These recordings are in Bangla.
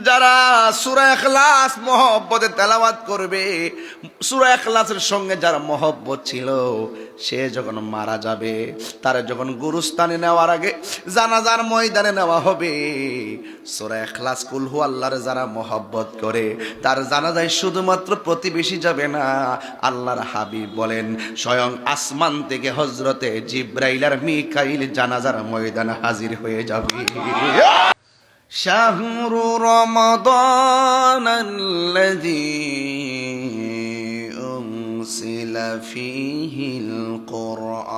যারা সূরা ইখলাস মহব্বতে তেলাওয়াত করবে, সূরা ইখলাসের সঙ্গে যার মহব্বত ছিল, সে যখন মারা যাবে, তার যখন গুরুস্থানে নেওয়ার আগে জানাজার ময়দানে নেওয়া হবে, সূরা ইখলাস কুল হু আল্লাহর যারা মহব্বত করে, তার জানাজায় শুধুমাত্র প্রতিবেশী যাবে না, আল্লাহর হাবিব বলেন স্বয়ং আসমান থেকে হযরতে জিবরাইল আর মিকাইল জানাজার ময়দানে হাজির হয়ে যাবে। শাহরু রমাদান আল্লাযী উনসিলা ফীহিল কুরআন।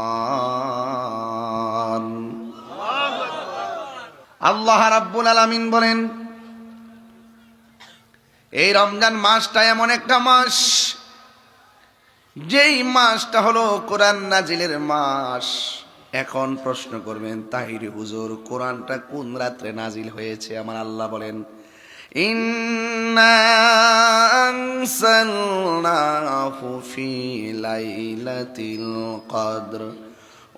আল্লাহ রাব্বুল আলামিন বলেন এই রমজান মাসটা এমন একটা মাস, যেই মাসটা হলো কোরআন নাজিলের মাস। এখন প্রশ্ন করবেন, তাহিরি হুজুর কোরআনটা কোন রাত্রে নাজিল হয়েছে? আমার আল্লাহ বলেন ইন্না আনসালনাহু ফি লাইলাতিল কদর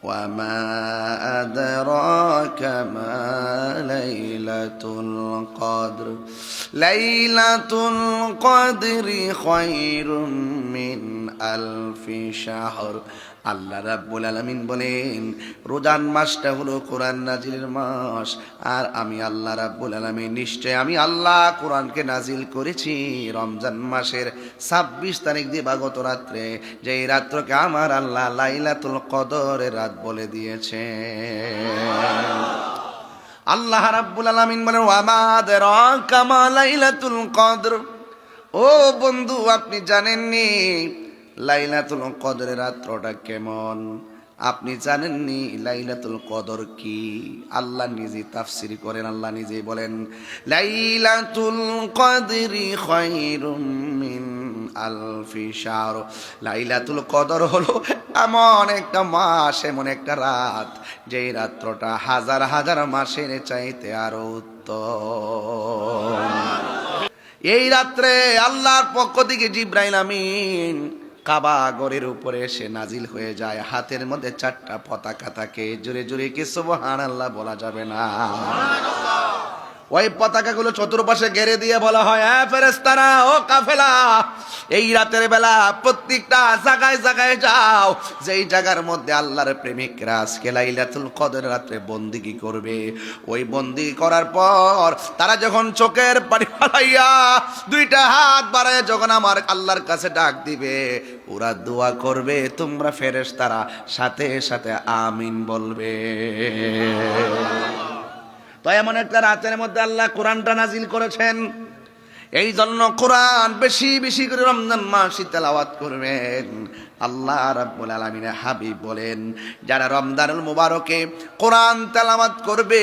ওয়া মা আদরাকা মা লাইলাতুল কদর লাইলাতুল কদরি খায়রুম মিন আলফি শাহর। আল্লাহ রাব্বুল আলামিন বলেন রোজান মাসটা হলো কোরআন নাজিলের মাস, আর আমি আল্লাহ রাব্বুল আলামিন নিশ্চয় আমি আল্লাহ কোরআনকে নাজিল করেছি রমজান মাসের 26 তারিখ দিবাগত রাত্রে, যেই রাত্রকে আমার আল্লাহ লাইলাতুল কদরের রাত বলে দিয়েছে। আল্লাহ রাব্বুল আলামিন বলেন ওয়া মা আদরাকা মা লাইলাতুল কদর। ও বন্ধু, আপনি জানেননি লাইলাতুল কদরের রাত্রটা কেমন? আপনি জানেননি লাইলাতুল কদর কি? আল্লাহ নিজে তাফসীর করেন, আল্লাহ নিজেই বলেন লাইলাতুল কদরি খায়রুম মিন আলফি শাহর। লাইলাতুল কদর হলো এমন একটা মাস, এমন একটা রাত, যেই রাত্রটা হাজার হাজার মাসের চাইতে আরো উত্তম। এই রাত্রে আল্লাহর পক্ষ থেকে জিবরাইল আমিন কাবা ঘরের উপরে এসে নাজিল হয়ে যায়। হাতের মধ্যে 4টা পতাকা থাকে, জোরে জোরে কি সুবহানাল্লাহ বলা যাবে না? ওই পতাকাগুলো চতুর্পাশে ঘেরে দিয়ে বলা হয় হ্যাঁ ফেরেশতারা, ও কাফেলা, এই রাতের বেলা প্রত্যেকটা জায়গায় জায়গায় যাও, যেই জায়গার মধ্যে আল্লাহর প্রেমিকরা আজকে লাইলাতুল কদর রাতে বন্দিগি করবে। ওই বন্দিগি করার পর তারা যখন চোখের পানি ফেলাইয়া 2টা হাত বাড়ায় যখন আমার আল্লাহর কাছে ডাক দিবে, ওরা দোয়া করবে, তোমরা ফেরেশতারা সাথে সাথে আমিন বলবে। তো এমন একটা রাতের মধ্যে আল্লাহ কোরআনটা নাজিল করেছেন। এই জন্য কোরআন বেশি বেশি করে রমজান মাসে তেলাওয়াত করবেন। আল্লাহ রাব্বুল আলামিনের হাবিব বলেন যারা রমজানুল মুবারকে কোরআন তেলাওয়াত করবে,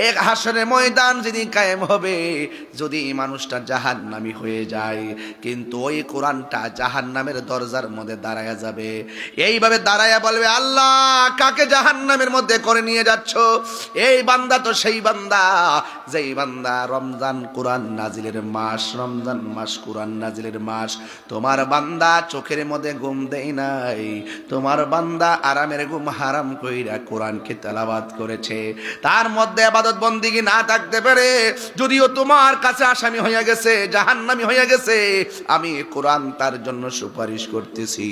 এক হাসরের ময়দান যেদিন কায়েম হবে, যদি মানুষটা জাহান্নামী হয়ে যায়, কিন্তু ওই কোরআনটা জাহান্নামের দরজার মধ্যে দাঁড়ায়া যাবে। এইভাবে দাঁড়ায়া বলবে আল্লাহ কাকে জাহান্নামের মধ্যে করে নিয়ে যাচ্ছ? এই বান্দা তো সেই বান্দা যেই বান্দা রমজান কোরআন নাজিলের মাস, রমজান মাস কোরআন নাজিলের মাস, তোমার বান্দা চোখের মধ্যে ঘুম দেয় নাই, তোমার বান্দা আরামের ঘুম হারাম কইরা কোরআনকে তেলাওয়াত করেছে। তার মধ্যে ইবাদত বন্দেগী না থাকতে পারে, যদিও তোমার কাছে আসামি হয়ে গেছে, জাহান্নামী হয়ে গেছে, আমি কোরআন তার জন্য সুপারিশ করতেছি।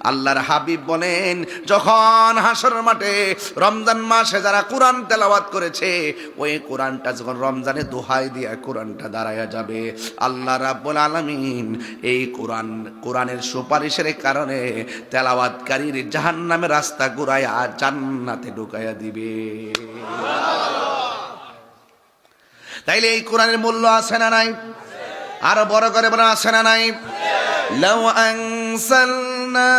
আল্লাহর হাবিব বলেন যখন হাসর মাঠে রমজান মাসে যারা কোরআন তেলাওয়াত করেছে, ওই কোরআনটা যখন রমজানে দোহাই দিয়া কোরআনটা দাঁড়ায়া যাবে, আল্লাহ রাব্বুল আলামিন এই কোরআনের সুপারিশের কারণে তেলাওয়াতকারীর জাহান্নামের রাস্তা ঘুরাইয়া জান্নাতে ঢুকাইয়া দিবে। তাইলে এই কোরআনের মূল্য আছে না নাই? আরো বড় করে বলা আছে না নাই? লাউ আনসালনা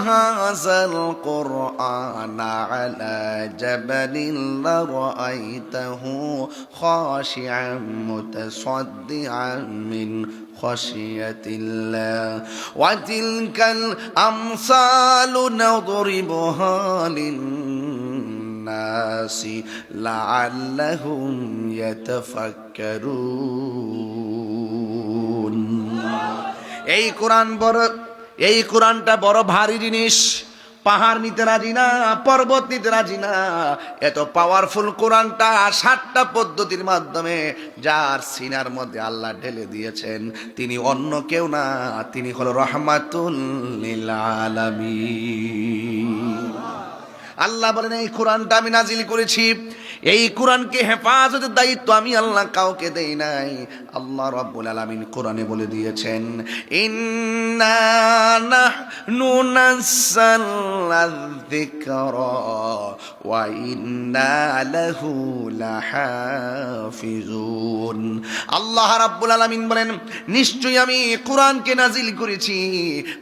হাযাল কুরআনা আলা জাবালিন লারাআইতাহু খাশিআন মুতাসাদ্দিআন মিন খাশিয়াতিল্লাহ ওয়া তিলকাল আমসালু নাদরিবুহা লিন-নাসি লাআল্লাহুম ইয়াতাফাক্কারুন। এই কোরআনটা বড় ভারী জিনিস। পাহাড় নিতে রাজি না, পর্বত নিতে রাজি না। এত পাওয়ারফুল কোরআনটা 7টা পদ্ধতির মাধ্যমে যার সিনার মধ্যে আল্লাহ ঢেলে দিয়েছেন, তিনি অন্য কেউ না, তিনি হলো রহমাতুল লিল আলামিন। আল্লাহ বলেন এই কোরআনটা আমি নাজিল করেছি, এই কোরআনকে হেফাজতের দায়িত্ব আমি আল্লাহ কাউকে দেই নাই। আল্লাহ রাব্বুল আলামিন কোরআনে বলে দিয়েছেন, ইন্না নাহনু নাযালনা যিকরা ওয়া ইন্না লাহু লাহাফিজুন। আল্লাহ রাব্বুল আলামিন বলেন, নিশ্চয়ই আমি কোরআনকে নাজিল করেছি,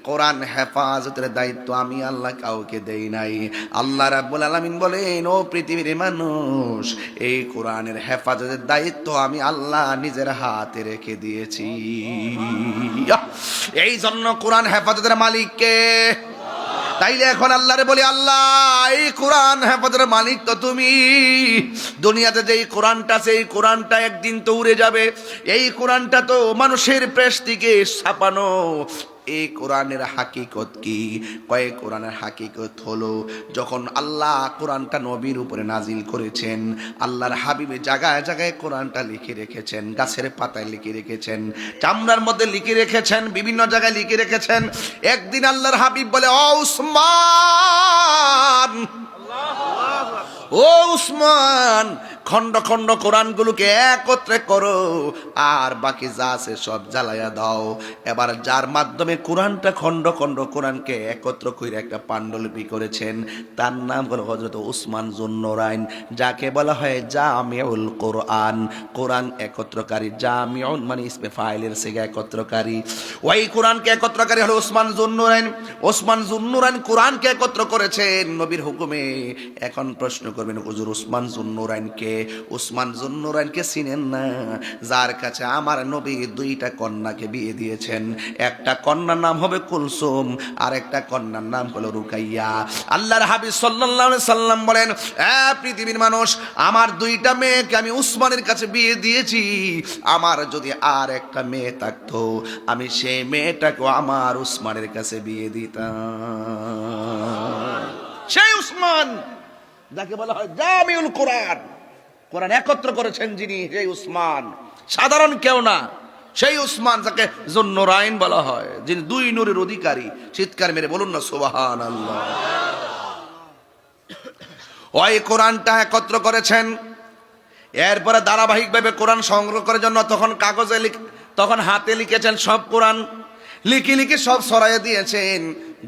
কোরআন হেফাজতের দায়িত্ব আমি আল্লাহ কাউকে দেই নাই। আল্লাহ রাব্বুল আলামিন বলেন, ও পৃথিবীর মানুষ, এই কোরআনের হেফাজতের দায়িত্ব আমি আল্লাহ নিজের হাতে রেখে দিয়েছি। এই জন্য কোরআন হেফাজতের মালিক কে? তাইলে এখন আল্লাহরে বলি, আল্লাহ এই কোরআন হেফাজতের মালিক তো তুমি। দুনিয়াতে যেই কোরআনটা আছে, এই কোরআনটা একদিন তো উড়ে যাবে। এই কোরআনটা তো মানুষের প্রেস থেকে ছাপানো। এই কোরআনের হাকিকত কি? কয়েক কোরআনের হাকিকত হলো, যখন আল্লাহ কোরআনটা নবীর উপরে নাজিল করেছেন, আল্লাহর হাবিবে জায়গায় জায়গায় কোরআনটা লিখে রেখেছেন, গাছের পাতায় লিখে রেখেছেন, চামড়ার মধ্যে লিখে রেখেছেন, বিভিন্ন জায়গায় লিখে রেখেছেন। একদিন আল্লাহর হাবিব বলে, ও উসমান, ও উসমান, খন্ড খন্ড কোরআনগুলোকে একত্রে করো, আর বাকি যা আছে সব জ্বালাইয়া দাও। এবার যার মাধ্যমে কোরআনটা খন্ড খন্ড কোরআনকে একত্র করে একটা পাণ্ডুলিপি করেছেন, তার নাম হলো হযরত উসমান যুন্নুরাইন, যাকে বলা হয় জামিউল কোরআন, কোরআন একত্রকারী। জামিউন মানে ইসমে ফাইলের সিগা একত্রকারী। ওই কোরআনকে একত্রকারী হলো উসমান যুন্নুরাইন। উসমান যুন্নুরাইন কোরআনকে একত্র করেছেন নবীর হুকুমে। এখন প্রশ্ন করবেন, হুজুর উসমান যুন্নুরাইনকে? উসমান যুন্নুরাইনকে চিনেন না? যার কাছে আমার নবী 2টা কন্যাকে বিয়ে দিয়েছেন। একটা কন্যার নাম হবে কুলসুম, আর একটা কন্যার নাম হলো রুকাইয়া। আল্লাহর হাবিব সাল্লাল্লাহু আলাইহি সাল্লাম বলেন, পৃথিবীর মানুষ, আমার 2টা মেয়েকে আমি উসমানের কাছে বিয়ে দিয়েছি। আমার যদি আর একটা মেয়ে থাকতো, আমি সেই মেয়েটাকেও আমার উসমানের কাছে বিয়ে দিতাম। সেই উসমান যাকে বলা হয় জামিউল কোরআন, কোরআন একত্র করেছেন যিনি, সেই উসমান সাধারণ কেউ না। সেই উসমান যাকে যুন্নুরাইন বলা হয়, যিনি 2 নূরের অধিকারী। চিৎকার মেরে বলুন না সুবহানাল্লাহ। ওই কোরআনটা একত্র করেছেন। এরপরে ধারাবাহিকভাবে কোরআন সংগ্রহ করার জন্য তখন কাগজে তখন হাতে লিখেছেন সব কোরআন, লিখে লিখে সব ছড়াইয়া দিয়েছেন।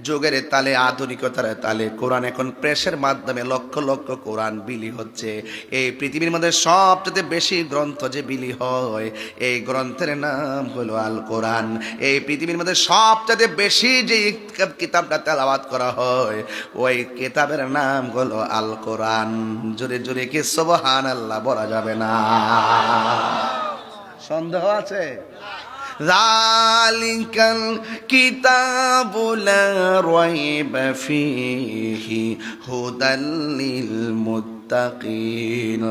যুগের তালে, আধুনিকতার তালে কোরআন এখন প্রেসের মাধ্যমে লক্ষ লক্ষ কোরআন বিলি হচ্ছে। এই পৃথিবীর মধ্যে সবচেয়ে বেশি গ্রন্থ যে বিলি হয়, এই গ্রন্থের নাম হলো আল কোরআন। এই পৃথিবীর মধ্যে সবচেয়ে বেশি যে কিতাবটা তেলাওয়াত করা হয়, ওই কিতাবের নাম হলো আল কোরআন। জোরে জোরে কি সুবহানাল্লাহ বলা যাবে না? সন্দেহ আছে? যালিকাল কিতাবু লা রাইবা ফীহি হুদাল লিল মুত্তাকিন।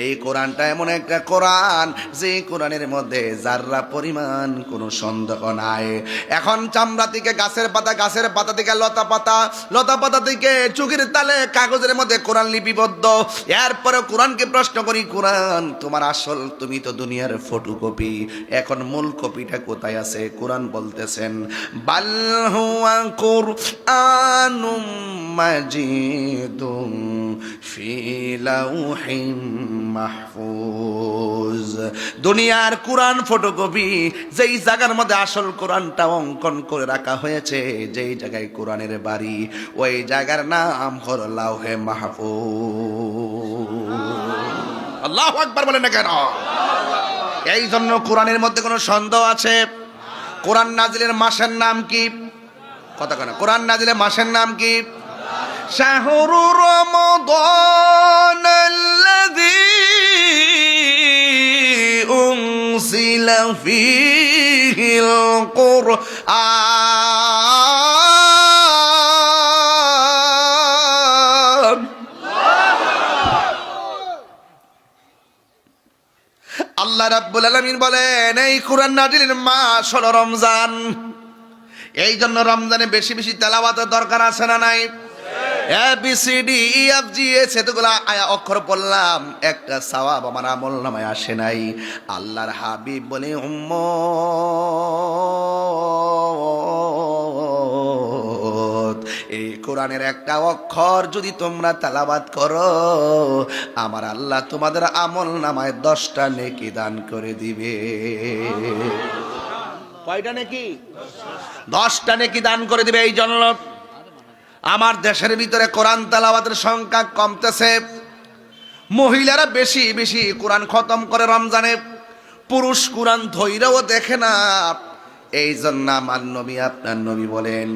এই কোরআনটা এমন একটা কোরআন, যে কোরআনের মধ্যে যাররা পরিমাণ কোনো সন্দেহ নাই। এখন চামড়া থেকে গাছের পাতা, গাছের পাতা থেকে লতা পাতা, লতা পাতা থেকে চোখের তালে কাগজের মধ্যে কোরআন লিপিবদ্ধ। এরপরে কোরআনকে প্রশ্ন করি, কোরআন তোমার আসল, তুমি তো দুনিয়ার ফটোকপি, এখন মূল কপিটা কোথায় আছে? কোরআন বলতেছেন, বাল হুয়া কুরআনুম মাজিদুম ফি লাউহিম মাহফুজ। দুনিয়ার কোরআন ফটোকপি, যেই জায়গার মধ্যে আসল কোরআনটা অঙ্কন করে রাখা হয়েছে, যেই জায়গায় কোরআনের বাড়ি, ওই জায়গার নাম হলো লাউহে মাহফুজ। আল্লাহু আকবার বলেন না কেন? এই জন্য কোরআনের মধ্যে কোনো সন্দেহ আছে? কোরআন নাজিলের মাসের নাম কি? কথা কেন? কোরআন নাজিলের মাসের নাম কি? শাহরু রমাদান আল্লাযী উনজিলা ফীহিল কুরআন। আল্লাহ রাব্বুল আলামিন বলেন, এই কোরআন নাজিলের মাস হলো রমজান। এই জন্য রমজানে বেশি বেশি তেলাওয়াতের দরকার আছে না নাই? A B C D E F G S এতগুলা অক্ষর বললাম, একটা সওয়াব আমার আমল নামায় আসে নাই। আল্লাহর হাবিব বলে উম্মত, এই কোরআনের একটা অক্ষর যদি তোমরা তেলাওয়াত করো, আমার আল্লাহ তোমাদের আমল নামায় 10টা নেকি দান করে দিবে। কয়টা নেকি? 10টা নেকি দান করে দিবে। এই জন্য আমার দেশের ভিতরে কোরআন তেলাওয়াতের সংখ্যা কমতেছে। মহিলারা বেশি বেশি কোরআন খতম করে রমজানে, পুরুষ কোরআন ধৈর্যও দেখে না। এই জন্য আমার নবী, আপনার নবী বলেন,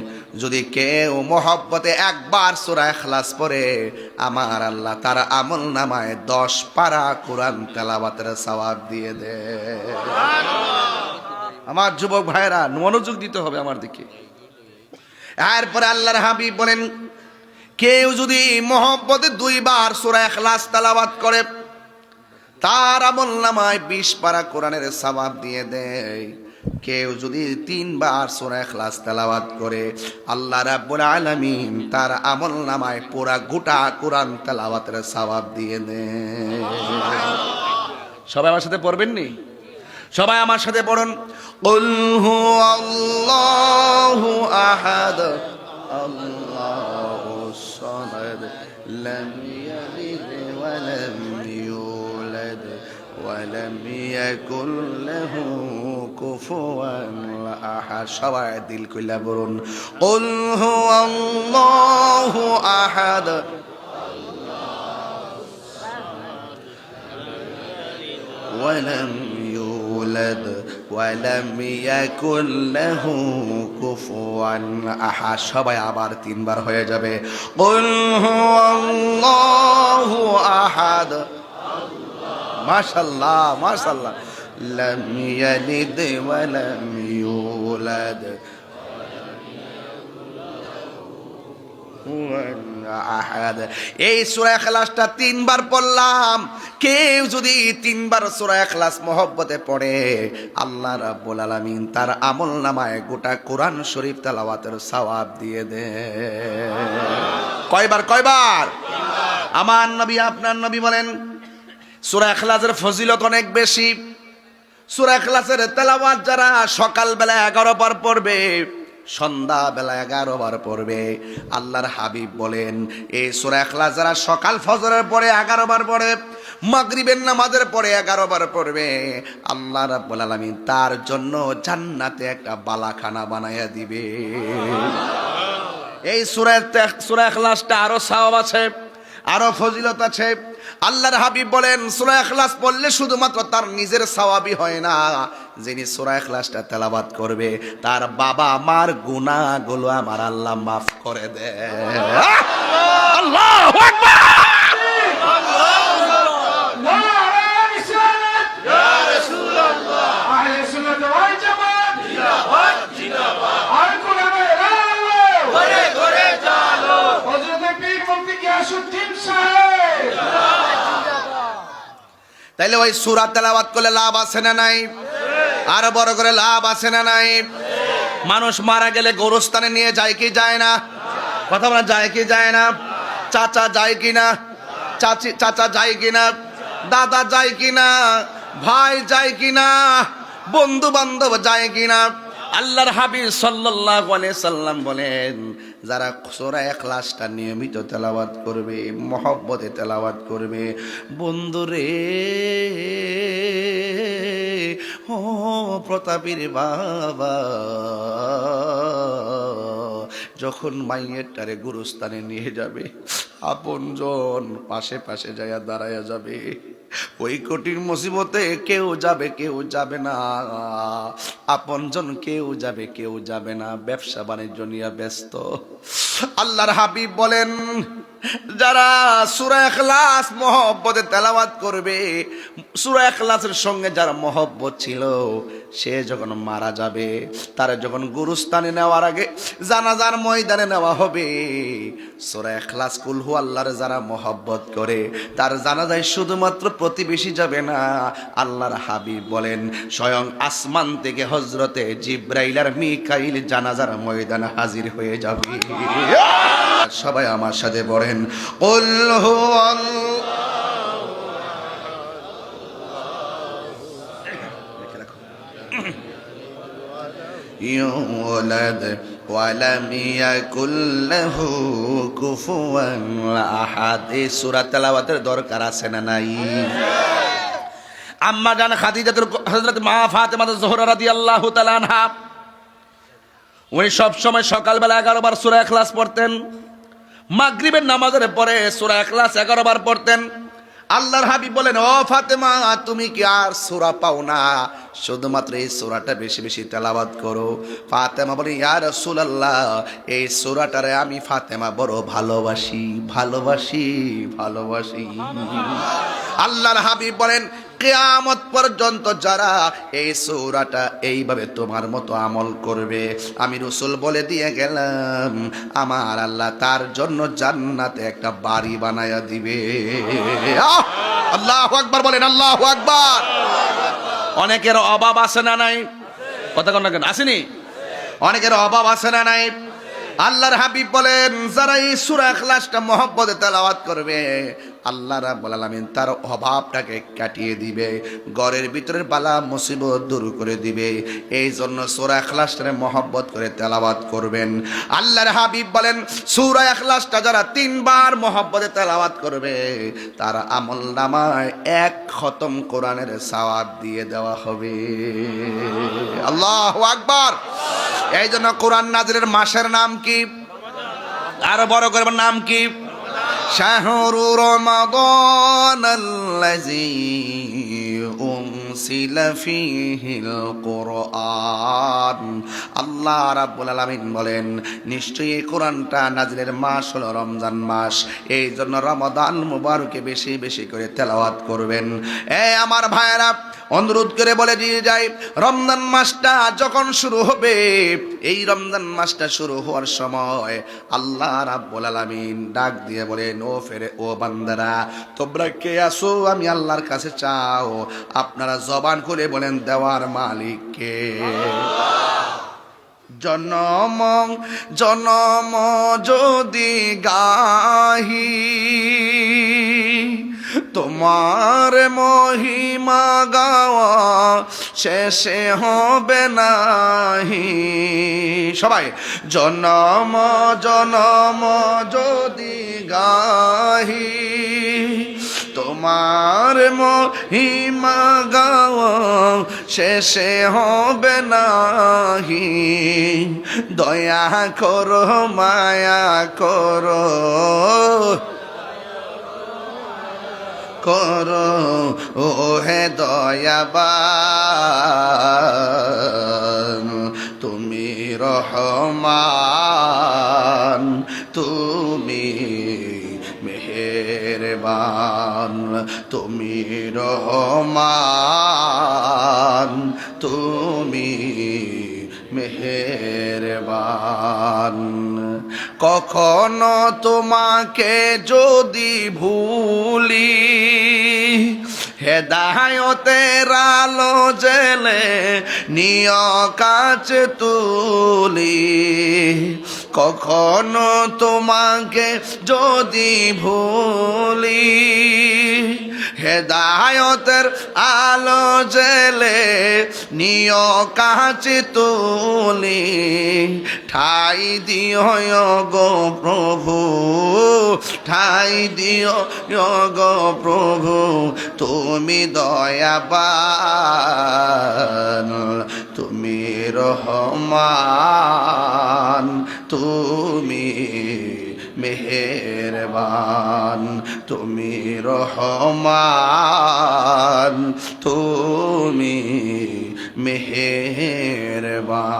যদি কেউ মহব্বতে একবার সূরা ইখলাস পড়ে, আমার আল্লাহ তার আমল নামায় 10 পারা কোরআন তেলাওয়াতের সওয়াব দিয়ে দেয়। আমার যুবক ভাইরা মনোযোগ দিতে হবে আমার দিকে। এরপরে আল্লাহর হাবিব বলেন, কেউ যদি মহব্বতে 2 বার সূরা ইখলাস তেলাওয়াত করে, তার আমল নামায় 20 পারা কোরআনের সওয়াব দিয়ে দেয়। কেউ যদি 3 বার সূরা ইখলাস তেলাওয়াত করে, আল্লাহ রাব্বুল আলামিন তার আমল নামায় পুরা গোটা কোরআন তেলাওয়াতের সওয়াব দিয়ে দেয়। সবাই আমার সাথে পড়বেন নি? সবাই আমার সাথে পড়ুন, কুল হুয়াল্লাহু আহাদ আল্লাহুস সামাদ লাম ইয়ালিদ ওয়া লাম ইউলাদ ওয়া লাম ইয়াকুল লাহু কুফুয়ান আহাদ। সবাই দিল কইলা বলুন, কুল হুয়াল্লাহু আহাদ ওয়া লাম ইউলাদ ওয়া লাম ইয়াকুল লাহু কুফুয়ান আহাদ। সবাই আবার 3 বার হয়ে যাবে, কুল হুয়াল্লাহু আহাদ। মাশাআল্লাহ মাশাআল্লাহ। লাম ইয়ালিদ ওয়া লাম ইউলাদ আহাদ। এই সূরা ইখলাসটা 3 বার পড়লাম। কেউ যদি 3 বার সূরা ইখলাস মহব্বতে পড়ে, আল্লাহ রাব্বুল আলামিন তার আমল নামায় গোটা কোরআন শরীফ তেলাওয়াতের সওয়াব দিয়ে দেয়। কয়বার? কয়বার? আমার নবী, আপনার নবী বলেন, সূরা ইখলাসের ফজিলত অনেক বেশি। সূরা ইখলাসের তেলাওয়াত যারা সকালবেলা 11 বার পড়বে, সন্ধ্যাবেলা 11 বার পড়বে, আল্লাহর হাবিব বলেন, এই সূরা ইখলাস যারা সকাল ফজরের পরে 11 বার পড়ে, মাগরিবের নামাজের পরে 11 বার পড়বে, আল্লাহ রাব্বুল আলামিন তার জন্য জান্নাতে একটা বালাখানা বানায়া দিবে। এই সূরা ইখলাসটা আরো সওয়াব আছে, আরো ফজিলত আছে। আল্লাহর হাবিব বলেন, সূরা ইখলাস পড়লে শুধুমাত্র তার নিজের সওয়াবই হয় না, যিনি সূরা ইখলাসটা তেলাওয়াত করবে, তার বাবা মার গুনাহগুলো আমার আল্লাহ মাফ করে দেয়। আল্লাহু আকবার। তাইলে ওই সূরা তেলাওয়াত করলে লাভ আছে না নাই? আরো বড় করে লাভ আছে না নাই? মানুষ মারা গেলে গোরস্থানে নিয়ে যায় কি যায় না? কথা বলা যায় কি যায় না? চাচা যায় কি না? চাচা যায় কি না? দাদা যায় কি না? ভাই যায় কি না? বন্ধু বান্ধব যায় কি না? আল্লাহর হাবিব সাল্লাল্লাহু আলাইহি সাল্লাম বলেন, যারা সূরা ইখলাসটা নিয়মিত তেলাওয়াত করবে, মহব্বতে তেলাওয়াত করবে, বন্ধুরে ও প্রতাপীর বাবা, যখন মাইয়েরটারে গুরুস্থানে নিয়ে যাবে, আপনজন পাশে পাশে যাইয়া দাঁড়াইয়া যাবে। ওই কঠিন মুসিবতে কেউ যাবে কেউ যাবে না, আপনজন কেউ যাবে কেউ যাবে না, ব্যবসা বাণিজ্য নিয়ে ব্যস্ত। আল্লাহর হাবিব বলেন, যারা সূরা ইখলাস মহব্বতে তেলাওয়াত করবে, সূরা ইখলাসের সঙ্গে যার মহব্বত ছিল, সে যখন মারা যাবে, তার যখন গুরুস্থানে নেওয়ার আগে জানাজার ময়দানে নেওয়া হবে, সূরা ইখলাস কুল হু আল্লাহর যারা মহব্বত করে, তার জানাজায় শুধুমাত্র প্রতিবেশী যাবে না, আল্লাহর হাবিব বলেন স্বয়ং আসমান থেকে হযরতে জিবরাইল আর মিকাইল জানাজার ময়দানে হাজির হয়ে যাবে। সবাই আমার সাথে পড়েন, কুল হুয়াল্লাহু ইউলাদ ওয়া লাম ইয়াকুল লাহু কুফুয়ান আহাদ। এই সূরা তেলাওয়াতের দরকার আছে না নাই? আম্মা জান হযরত মা ফাতেমা জোহরা রাদিয়াল্লাহু তাআলা আনহা উনি সব সময় সকালবেলা 11 বার সূরা ইখলাস পড়তেন, মাগরিবের নামাজের পরে সূরা ইখলাস 11 বার পড়তেন। আল্লাহর হাবিব বলেন, ও ফাতেমা, তুমি কি আর সূরা পাও না? শুধুমাত্র এই সূরাটা বেশি বেশি তেলাওয়াত করো। ফাতেমা বলে, ইয়া রাসূলুল্লাহ, এই সূরাটারে আমি ফাতেমা বড় ভালোবাসি ভালোবাসি ভালোবাসি। আল্লাহর হাবিব বলেন, কিয়ামত পর্যন্ত যারা এই সূরাটা এইভাবে তোমার মতো আমল করবে, আমি রাসূল বলে দিয়ে গেলাম, আমার আল্লাহ তার জন্য জান্নাতে একটা বাড়ি বানায়া দিবে। আল্লাহু আকবার বলেন, আল্লাহু আকবার। অনেকের অভাব আছে না নাই? কথা কোন না কেন আসেনি? অনেকের অভাব আছে না নাই? আল্লাহর হাবিব বলেন, যারা এই সূরা ইখলাসটা মহব্বতে তেলাওয়াত করবে, আল্লাহ রাব্বুল আলামিন তার অভাবটাকে কাটিয়ে দিবে, ঘরের ভিতরের বালা মুসিবত দূর করে দিবে। এই জন্য সূরা ইখলাসটারে মহব্বত করে তেলাওয়াত করবেন। আল্লাহর হাবিব বলেন, সূরা ইখলাসটা যারা 3 বার মহব্বতে তেলাওয়াত করবে, তার আমলনামায় 1 খতম কোরআনের সওয়াব দিয়ে দেওয়া হবে। আল্লাহু আকবার। এই জন্য কোরআন নাজিলের মাসের নাম কি? আরো বড় করে নাম কি? শাহরু রমাদানাল্লাযী উনসিলা ফীহিল কুরআন। আল্লাহ রাব্বুল আলামিন বলেন, নিশ্চয়ই এই কোরআনটা নাজিলের মাস হলো রমজান মাস। এই জন্য রমাদান মুবারকে বেশি বেশি করে তেলাওয়াত করবেন। আমার ভাইয়েরা, অনুরোধ করে বলে দিয়ে যাই, রমজান মাসটা যখন শুরু হবে, এই রমজান মাসটা শুরু হওয়ার সময় আল্লাহ রাব্বুল আলামিন ডাক দিয়ে বলেন, ও বান্দারা, তোমরা কে আসো আমি আল্লাহর কাছে চাও? আপনারা জবান খুলে বলেন, দেওয়ার মালিক কে? জনম জনম যদি গাহি তোমার মহিমা গাওয়া শেষে হবে নাহি। সবাই জনম জনম যদি গাহি তোমার মহিমা গাওয়া শেষে হবে নাহি। দয়া করো মায়া করো করো ও হে দয়াবান, তুমি রহমান, তুমি মেহেরবান, তুমি রহমান, তুমি মেহেরবান। কখনো তোমাকে যদি ভুলি, হেদায়েতের আলো জেলে নিয় কাছে তুলি। কখনো তোমাকে যদি ভুলি, হেদায়েতের আলো জেলে নিয় কাছে তুলি। ঠাই দিও গো প্রভু, ঠাই দিও গো প্রভু, তুমি দয়াবান, তুমি রহমান, তুমি মেহেরবান, তুমি রহমান, তুমি মেহেরবান।